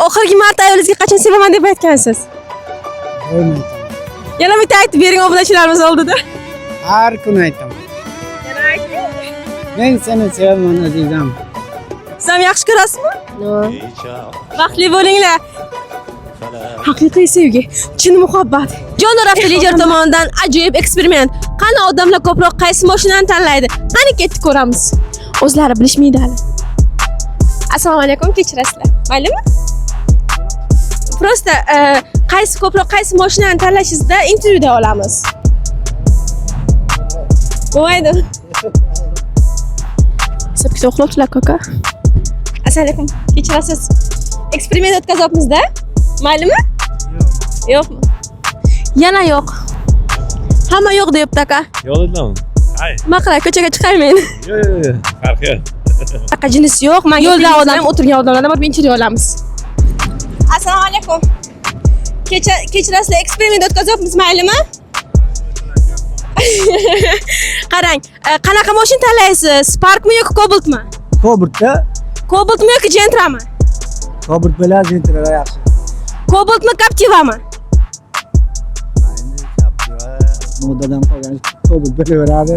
Oxirgi marta ayolingizga qachon sevaman deb aytgansiz? Yana bitta aytib bering obunachilarimiz oldida. Har kun aytaman. Yana ayting. Men seni sevaman azizam. Siz ham yaxshi ko'rasizmi? Baxtli bo'linglar. Haqiqiy sevgi, chin muhabbat. Jonur avtolijer tomonidan ajoyib eksperiment. Qani odamlar ko'proq qaysi mashinani tanlaydi? Qani ketib ko'ramiz. O'zlari bilishmaydi hali. Assalomu alaykum, kechirasizlar. Maylimi? Prosta qaysi mashinani tanlashingizda intervyuda olamiz. Bo'lmaydi. Sabki uxlabsizlar kaka. Assalomu alaykum, kechirasiz. Eksperiment o'tkazyapmiz-da. Maylimi? Yo'qmi? Yana yo'q. Hamma yo'q deyapti aka. Yo'q dedimmi? Hay. Nima qilay, ko'chaga chiqaymen. Yo'q. Farqi yo'q. Aka jinsi yo'q. Men yo'lda odam o'tirgan odamlardan bir intervyu olamiz. Assalomu alaykum. Kechirasizlar, eksperiment o'tkazyapmiz, maylimi? Qarang, qanaqa mashina tanlaysiz? Sparkmi yoki Cobaltmi? Cobaltda. Cobaltmi yoki Gentrami? Cobalt bilan Gentra yaxshi. Cobaltmi, Captivami? Modadan qolgan Cobalt bo'laveradi.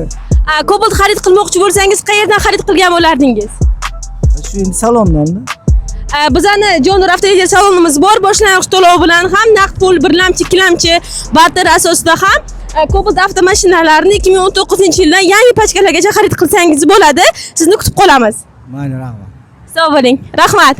Cobalt xarid qilmoqchi bo'lsangiz, qayerdan xarid qilgan bo'lardingiz? Shu endi salondan. Bizning Jonur avtolijer salonimiz bor, boshlang'ich to'lov bilan ham naqd pul, birlamchi, ikkilamchi, barter asosida ham Cobalt avtomashinalarni 2019-yildan yangi pachkalargacha xarid qilsangiz bo'ladi. Sizni kutib qolamiz. Mayli, rahmat. Sog' bo'ling. Rahmat.